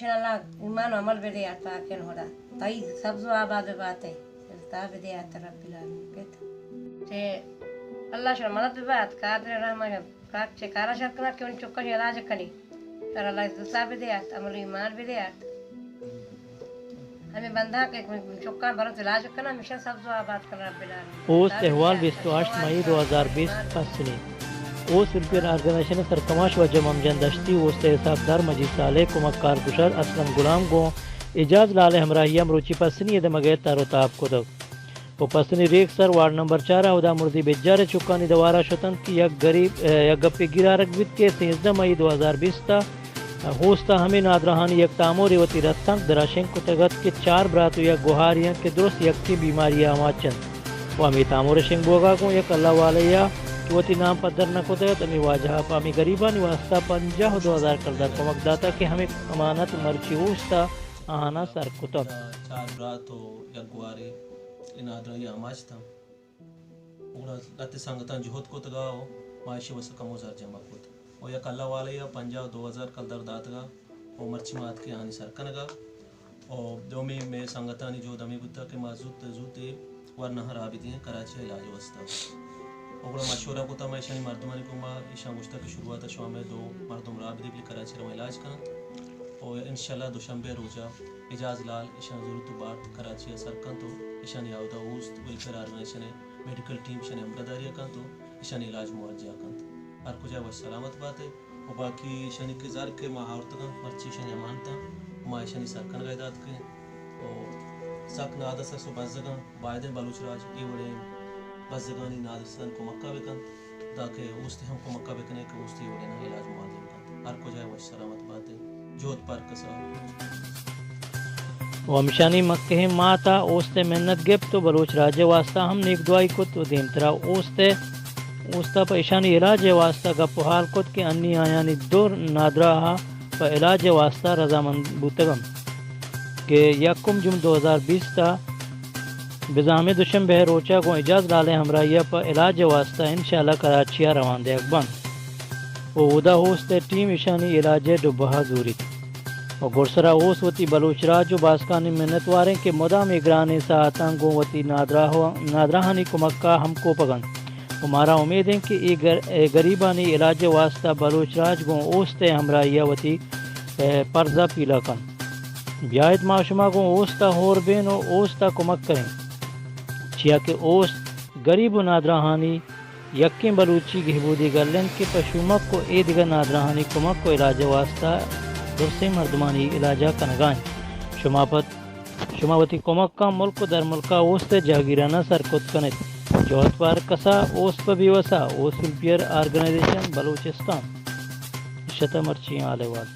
Allah iman amal bediyat taken hoda tay sabzo abad bate ta bediyat rabbil alamin bet se Allah shar madad bat qadir rahman ka che kara shar kana ke un chukka ilaj kani tar Allah ta bediyat amal iman bediyat हमें बंधा के चुक्का भरत इलाज करना mission सबसे आबाद कर रब्बिल आलमीन ओस अहवाल 28 मई 2020 फसली ओस फिलिपिन ऑर्गेनाइजेशन सरकमाश व जमम जंदश्ती ओस हिसाबदार मजीद साले कुमक्कार कुशर असलम गुलाम गो इजाज लाल हमराहिया मरुचि पसनी यद मगे तारो ताप को दो वो पसनी रेक सर वार्ड नंबर 4 उदा मुर्दी बेजारे चुक्का नि दवारा शतन की एक गरीब एक गप्पे गिरारक विद के 13 मई 2020 ता होस्ता हमें नादरहानी एक तामोर वती रत्तंग दराशें कुतगत के 4 ब्रातु या गुहारियां के दुरुस्त एक की बीमारियां माचन वो हमें तामोर शेंग बोगा को एक अल्लाह वाले या वती नाम पदर न कुतगत हमें वाजहा पामी गरीबा निवास्ता 50,000 करदा कमकदाता के हमें अमानत मर्ची होस्ता आना सर कुतब 4 ब्रातु या गुहारी इन आदरा माचता उड़ा लते संगता जोहत कुतगाओ माशी वस कमोजार जमा कुत और या कल्ला वाले या 50,000 कलदर दातगा और मर्ची मात के आनी सरकनगा और दो में संगतानी जो दमी बुद्धा के माजूत जूते वर नहर आबिदी हैं कराची इलाज वस्ता और मशवरा को तमा ईशानी मर्दमानी को माँ ईशा मुश्ता की शुरुआत शाम में 2 मर्दम राबिदी भी कराची रमा इलाज करना और इंशाल्लाह दुशंबे रोजा इजाज लाल ईशा जरूरत बात कराची सरकन तो ईशानी आवदा उस्त वेलफेयर ऑर्गेनाइजेशन मेडिकल टीम शने अमदारिया kan तो ईशानी इलाज मुआवजा kan हर कुछ है सलामत बात है और बाकी शनि के जार के महावरत का मर्ची शनि मानता माँ शनि सरकन का इदात के और सक नादा सर सो बज़गन बायदे बलूच राज ये बड़े बज़गनी नादसन को मक्का बेकन ताकि उस्ते हम को मक्का बेकने के उस्ते बड़े ना इलाज मुआवजा kan हर कुछ है सलामत बात है जोत पार कसा वमशानी मक्के माता ओस्ते मेहनत गेप तो बलोच राजे वास्ता हम नेक दुआई को तो देमतरा ओस्ते उस्ता पेशानी इलाज वास्ता का पुहाल कुत के अन्नी आयानी दूर नादरा प इलाज वास्ता रजामंद बुतगम के यकुम जुम 2020 ता बिजाम दुशम बह रोचा को इजाज डाले हमराहिया प इलाज वास्ता इंशाल्लाह कराचिया रवान दे अकबन वो उदा होस्ते टीम ईशानी इलाज डुबहा दूरी और गुरसरा ओस वती बलूचरा जो बासकानी मेहनत वारे के मुदा में ग्राने सातंग गोवती नादराहानी कुमक्का हमको पगन हमारा उम्मीद है कि ये गरीबानी इलाज वास्ता बलूच राज गो ओस्ते हमराहिया वती पर्जा पीला कन ब्यायत माशुमा गो ओस्ता होर बेन और ओस्ता कुमक करें छिया के ओस गरीब नादराहानी यक्की बलूची गहबूदी गलन के पशुमक को ए दिगर नादराहानी कुमक को इलाज वास्ता दुरसे मर्दमानी इलाजा कनगान शुमावती कुमक का मुल्क दर मुल्का ओस्ते जहागीराना सरकुत कने जोहत पार कसा ओस पर भी वसा ओस फिलिपिन ऑर्गेनाइजेशन बलूचिस्तान शतमर्ची आलेवाल